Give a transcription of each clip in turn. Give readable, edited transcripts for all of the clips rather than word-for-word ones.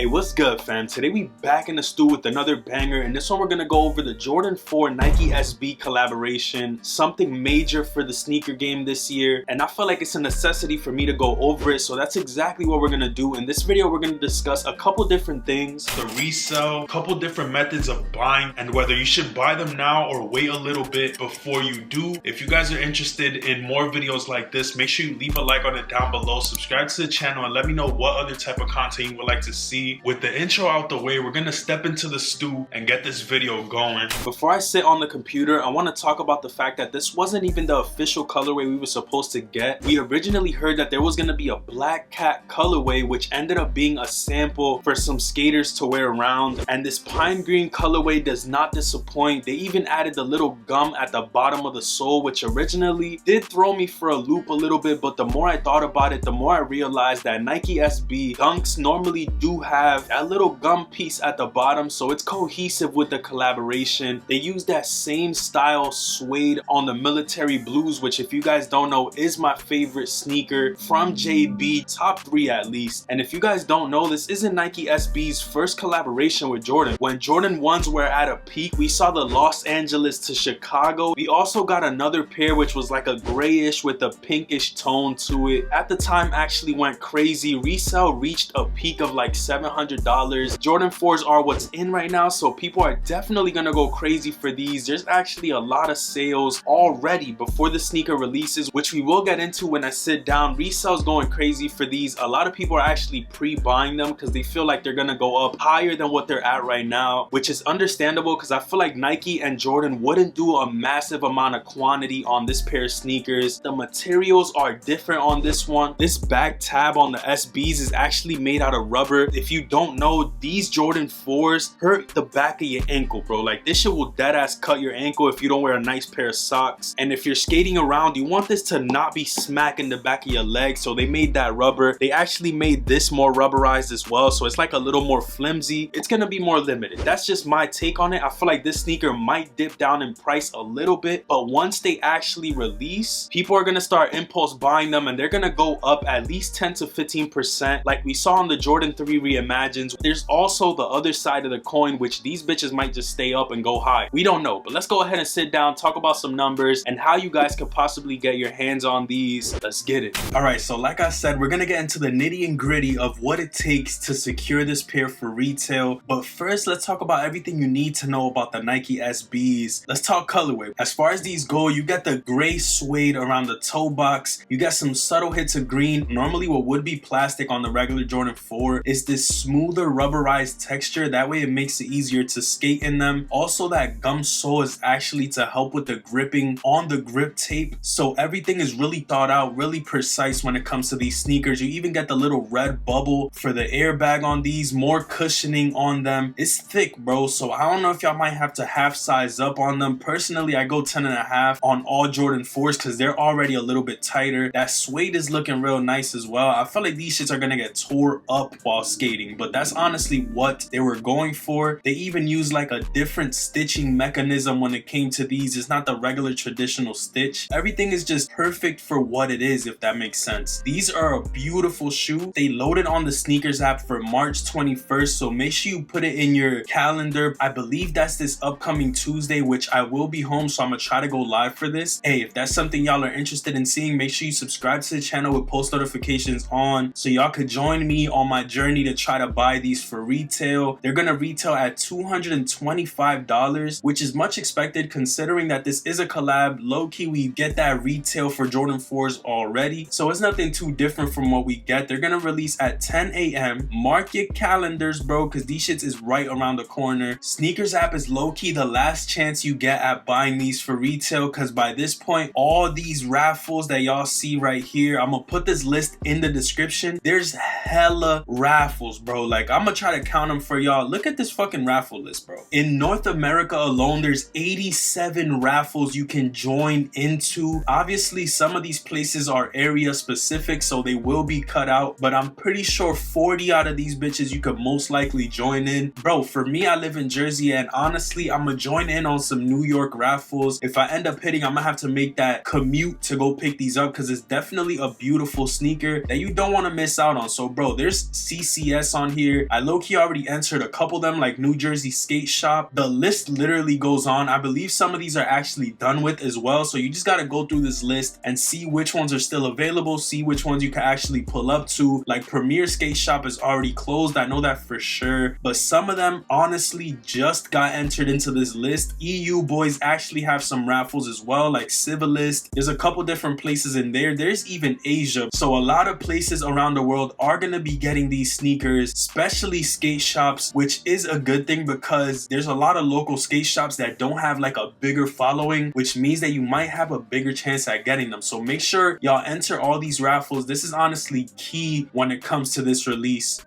Hey, what's good, fam? Today we back in the stew with another banger, and this one we're gonna go over the Jordan 4 Nike SB collaboration, something major for the sneaker game this year, and I feel like it's a necessity for me to go over it, so that's exactly what we're gonna do. In this video, we're gonna discuss a couple different things, the resale, a couple different methods of buying, and whether you should buy them now or wait a little bit before you do. If you guys are interested in more videos like this, make sure you leave a like on it down below, subscribe to the channel, and let me know what other type of content you would like to see. With the intro out the way, we're gonna step into the stew and get this video going. Before I sit on the computer, I want to talk about the fact that this wasn't even the official colorway we were supposed to get. We originally heard that there was gonna be a black cat colorway, which ended up being a sample for some skaters to wear around, and this pine green colorway does not disappoint. They even added the little gum at the bottom of the sole, which originally did throw me for a loop a little bit, but the more I thought about it, the more I realized that Nike SB Dunks normally do have that little gum piece at the bottom, so it's cohesive with the collaboration. They use that same style suede on the military blues, which, if you guys don't know, is my favorite sneaker from JB, top 3 at least. And if you guys don't know, this isn't Nike SB's first collaboration with Jordan. When Jordan 1s were at a peak, we saw the Los Angeles to Chicago. We also got another pair which was like a grayish with a pinkish tone to it. At the time, actually went crazy. Resale reached a peak of like $700. Jordan 4s are what's in right now, so people are definitely gonna go crazy for these. There's actually a lot of sales already before the sneaker releases, which we will get into when I sit down. Resale's going crazy for these. A lot of people are actually pre-buying them because they feel like they're gonna go up higher than what they're at right now, which is understandable because I feel like Nike and Jordan wouldn't do a massive amount of quantity on this pair of sneakers. The materials are different on this one. This back tab on the SBs is actually made out of rubber. If you don't know, these Jordan 4s hurt the back of your ankle, bro. Like, this shit will dead ass cut your ankle if you don't wear a nice pair of socks. And if you're skating around, you want this to not be smacking the back of your leg, so they made that rubber. They actually made this more rubberized as well, so it's like a little more flimsy. It's gonna be more limited. That's just my take on it. I feel like this sneaker might dip down in price a little bit, but once they actually release, people are gonna start impulse buying them, and they're gonna go up at least 10 to 15%, like we saw on the Jordan 3 Reimagines. There's also the other side of the coin, which these bitches might just stay up and go high. We don't know, but let's go ahead and sit down, talk about some numbers and how you guys could possibly get your hands on these. Let's get it. All right, so like I said, we're gonna get into the nitty and gritty of what it takes to secure this pair for retail. But first, let's talk about everything you need to know about the Nike SBs. Let's talk colorway. As far as these go, you got the gray suede around the toe box. You got some subtle hits of green. Normally what would be plastic on the regular Jordan 4 is this smoother rubberized texture. That way it makes it easier to skate in them. Also, that gum sole is actually to help with the gripping on the grip tape, so everything is really thought out, really precise when it comes to these sneakers. You even get the little red bubble for the airbag on these, more cushioning on them. It's thick, bro, so I don't know if y'all might have to half size up on them. Personally, I go 10.5 on all Jordan 4s because they're already a little bit tighter. That suede is looking real nice as well. I feel like these shits are gonna get tore up while skating, but that's honestly what they were going for. They even used like a different stitching mechanism when it came to these. It's not the regular traditional stitch. Everything is just perfect for what it is, if that makes sense. These are a beautiful shoe. They loaded on the sneakers app for March 21st, so make sure you put it in your calendar. I believe that's this upcoming Tuesday, which I will be home, so I'm gonna try to go live for this. Hey, if that's something y'all are interested in seeing, make sure you subscribe to the channel with post notifications on so y'all could join me on my journey to try to buy these for retail. They're gonna retail at $225, which is much expected considering that this is a collab. Low-key, we get that retail for Jordan 4s already, so it's nothing too different from what we get. They're gonna release at 10 a.m. Mark your calendars, bro, because these shits is right around the corner. Sneakers app is low-key the last chance you get at buying these for retail, because by this point, all these raffles that y'all see right here, I'm gonna put this list in the description. There's hella raffles, bro. Like, I'm gonna try to count them for y'all. Look at this fucking raffle list, bro. In North America alone, there's 87 raffles you can join into. Obviously, some of these places are area specific, so they will be cut out, but I'm pretty sure 40 out of these bitches you could most likely join in. Bro, for me, I live in Jersey, and honestly, I'm gonna join in on some New York raffles. If I end up hitting, I'm gonna have to make that commute to go pick these up because it's definitely a beautiful sneaker that you don't want to miss out on. So bro, there's CCS websites on here. I low-key already entered a couple of them, like New Jersey Skate Shop. The list literally goes on. I believe some of these are actually done with as well, so you just got to go through this list and see which ones are still available, see which ones you can actually pull up to. Like Premier Skate Shop is already closed, I know that for sure, but some of them honestly just got entered into this list. EU boys actually have some raffles as well, like Civilist. There's a couple different places in there. There's even Asia, so a lot of places around the world are gonna be getting these sneakers, especially skate shops, which is a good thing because there's a lot of local skate shops that don't have like a bigger following, which means that you might have a bigger chance at getting them. So make sure y'all enter all these raffles. This is honestly key when it comes to this release.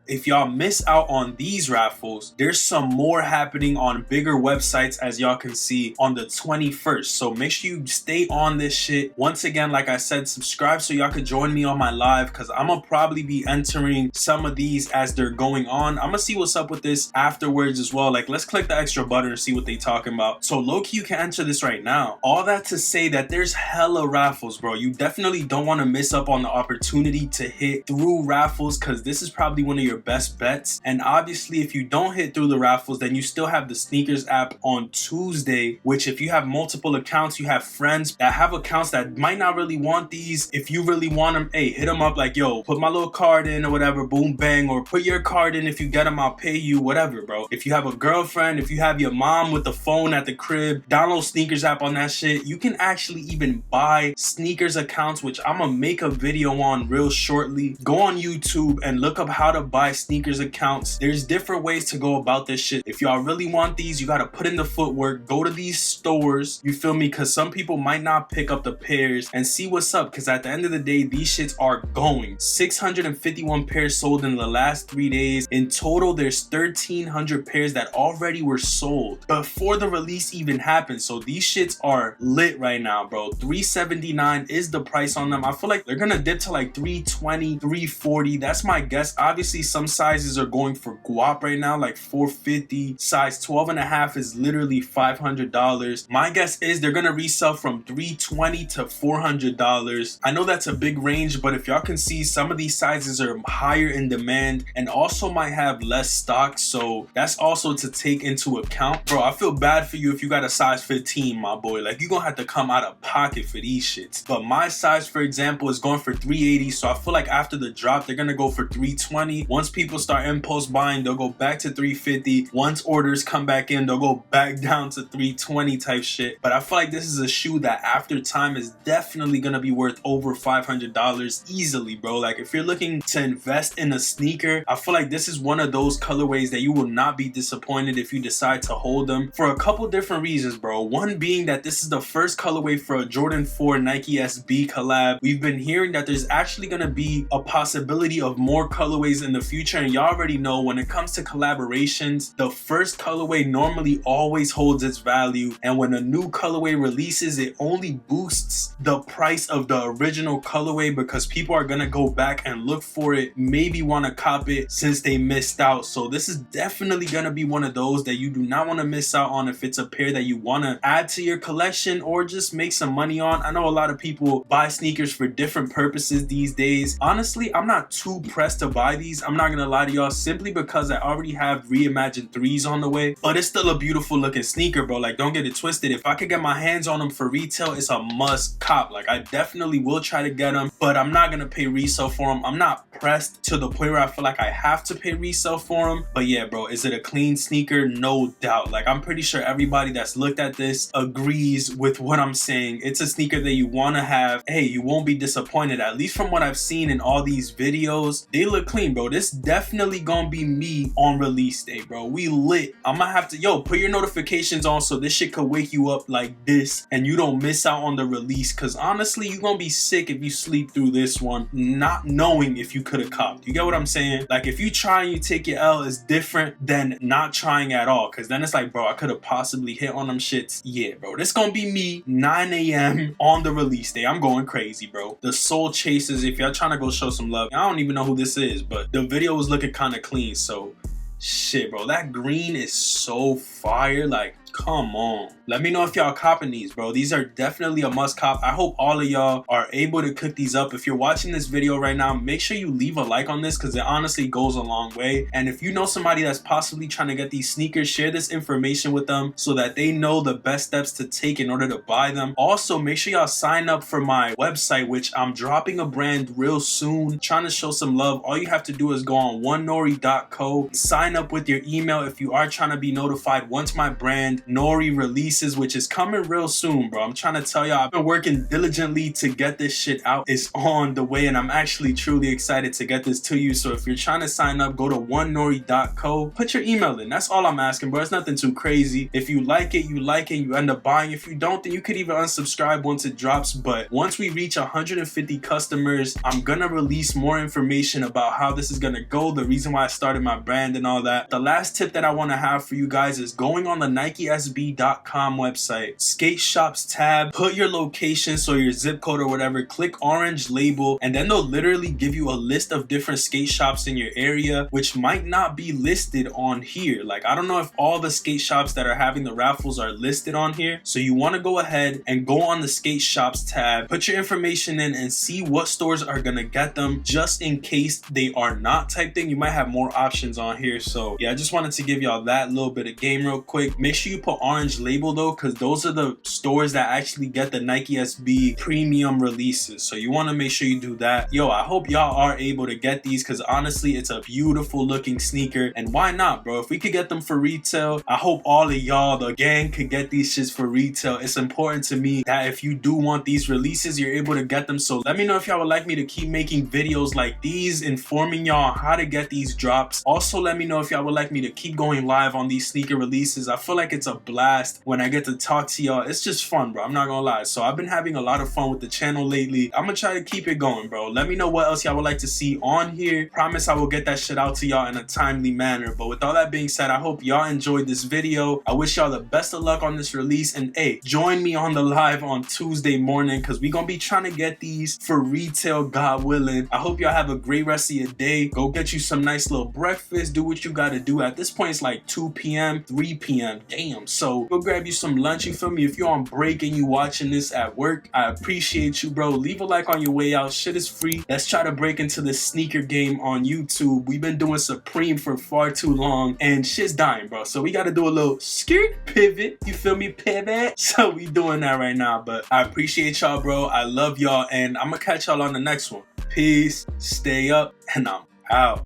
If y'all miss out on these raffles, there's some more happening on bigger websites, as y'all can see, on the 21st. So make sure you stay on this shit. Once again, like I said, subscribe so y'all can join me on my live, because I'm gonna probably be entering some of these as they're going on. I'm gonna see what's up with this afterwards as well. Like, let's click the extra button and see what they talking about. So low-key, you can enter this right now. All that to say that there's hella raffles, bro. You definitely don't want to miss up on the opportunity to hit through raffles, because this is probably one of your best bets. And obviously, if you don't hit through the raffles, then you still have the sneakers app on Tuesday, which if you have multiple accounts, you have friends that have accounts that might not really want these. If you really want them, hey, hit them up like, yo, put my little card in or whatever, boom, bang, or put your card in. If you get them, I'll pay you, whatever, bro. If you have a girlfriend, if you have your mom with the phone at the crib, download sneakers app on that shit. You can actually even buy sneakers accounts, which I'm gonna make a video on real shortly. Go on YouTube and look up how to buy sneakers accounts. There's different ways to go about this shit. If y'all really want these, you gotta put in the footwork, go to these stores, you feel me, because some people might not pick up the pairs, and see what's up, because at the end of the day, these shits are going. 651 pairs sold in the last 3 days. In total, there's 1,300 pairs that already were sold before the release even happened. So these shits are lit right now, bro. $379 is the price on them. I feel like they're gonna dip to like $320, $340. That's my guess. Obviously, some sizes are going for guap right now, like $450. Size 12.5 is literally $500. My guess is they're gonna resell from $320 to $400. I know that's a big range, but if y'all can see, some of these sizes are higher in demand and also might have less stock, so that's also to take into account. Bro, I feel bad for you if you got a size 15, my boy. Like, you're gonna have to come out of pocket for these shits. But my size, for example, is going for $380, so I feel like after the drop, they're gonna go for $320. Once people start impulse buying, they'll go back to $350. Once orders come back in, they'll go back down to $320 type shit. But I feel like this is a shoe that after time is definitely gonna be worth over $500 easily, bro. Like, if you're looking to invest in a sneaker, I feel like this is one of those colorways that you will not be disappointed if you decide to hold them, for a couple different reasons, bro. One being that this is the first colorway for a Jordan 4 Nike SB collab. We've been hearing that there's actually gonna be a possibility of more colorways in the future, and y'all already know when it comes to collaborations, the first colorway normally always holds its value, and when a new colorway releases, it only boosts the price of the original colorway, because people are gonna go back and look for it, maybe want to cop it since they missed out. So this is definitely gonna be one of those that you do not want to miss out on if it's a pair that you want to add to your collection or just make some money on. I know a lot of people buy sneakers for different purposes these days. Honestly, I'm not too pressed to buy these, I'm not gonna lie to y'all, simply because I already have reimagined 3s on the way. But it's still a beautiful looking sneaker, bro. Like, don't get it twisted. If I could get my hands on them for retail, it's a must cop. Like, I definitely will try to get them, but I'm not gonna pay resale for them. I'm not pressed to the point where I feel like I have to pay resale for them. But yeah, bro, is it a clean sneaker? No doubt. Like, I'm pretty sure everybody that's looked at this agrees with what I'm saying. It's a sneaker that you want to have. Hey, you won't be disappointed. At least from what I've seen in all these videos, they look clean, bro. This definitely gonna be me on release day, bro. We lit. I'm gonna have to, yo, put your notifications on so this shit could wake you up like this and you don't miss out on the release, because honestly, you're gonna be sick if you sleep through this one not knowing if you could have copped. You get what I'm saying? Like, if you try and you take your L, is different than not trying at all, because then it's like, bro, I could have possibly hit on them shits. Yeah, bro, this gonna be me 9 a.m. on the release day. I'm going crazy, bro. The Soul Chasers, if y'all trying to go show some love, I don't even know who this is, but the video was looking kind of clean, so Shit, bro, that green is so fire. Like, come on. Let me know if y'all copping these, bro. These are definitely a must cop. I hope all of y'all are able to cook these up. If you're watching this video right now, make sure you leave a like on this because it honestly goes a long way. And if you know somebody that's possibly trying to get these sneakers, share this information with them so that they know the best steps to take in order to buy them. Also, make sure y'all sign up for my website, which I'm dropping a brand real soon. Trying to show some love. All you have to do is go on NORI.co, sign up with your email if you are trying to be notified once my brand NORI releases, which is coming real soon, bro. I'm trying to tell y'all, I've been working diligently to get this shit out. It's on the way, and I'm actually truly excited to get this to you. So if you're trying to sign up, go to NORI.co, put your email in. That's all I'm asking, bro. It's nothing too crazy. If you like it, you end up buying. If you don't, then you could even unsubscribe once it drops. But once we reach 150 customers, I'm gonna release more information about how this is gonna go, the reason why I started my brand and all that. The last tip that I want to have for you guys is going on the NikeSB.com website, skate shops tab, put your location, so your zip code or whatever, click orange label, and then they'll literally give you a list of different skate shops in your area, which might not be listed on here. Like, I don't know if all the skate shops that are having the raffles are listed on here. So you want to go ahead and go on the skate shops tab, put your information in, and see what stores are gonna get them, just in case they are not type thing. You might have more options on here. So yeah, I just wanted to give y'all that little bit of game real quick. Make sure you put orange label though, because those are the stores that actually get the Nike SB premium releases. So you want to make sure you do that. Yo, I hope y'all are able to get these because honestly, it's a beautiful looking sneaker. And why not, bro? If we could get them for retail, I hope all of y'all, the gang, could get these shits for retail. It's important to me that if you do want these releases, you're able to get them. So let me know if y'all would like me to keep making videos like these, informing y'all how to get these drops. Also, let me know if y'all would like me to keep going live on these sneaker releases. I feel like it's a blast when I get to talk to y'all. It's just fun, bro. I'm not gonna lie. So I've been having a lot of fun with the channel lately. I'm gonna try to keep it going, bro. Let me know what else y'all would like to see on here. Promise I will get that shit out to y'all in a timely manner. But with all that being said, I hope y'all enjoyed this video. I wish y'all the best of luck on this release. And hey, join me on the live on Tuesday morning because we gonna be trying to get these for retail, God willing. I hope y'all have a great rest of your day. Go get you some nice little breakfast. Do what you gotta do. At this point, it's like 2 p.m., 3 p.m. Damn. So go grab you some lunch, you feel me? If you're on break and you watching this at work, I appreciate you, bro. Leave a like on your way out. Shit is free. Let's try to break into the sneaker game on YouTube. We've been doing Supreme for far too long and shit's dying, bro. So we gotta do a little skirt pivot. You feel me? Pivot. So we doing that right now. But I appreciate y'all, bro. I love y'all, and I'm gonna catch y'all on the next one. Peace. Stay up, and I'm out.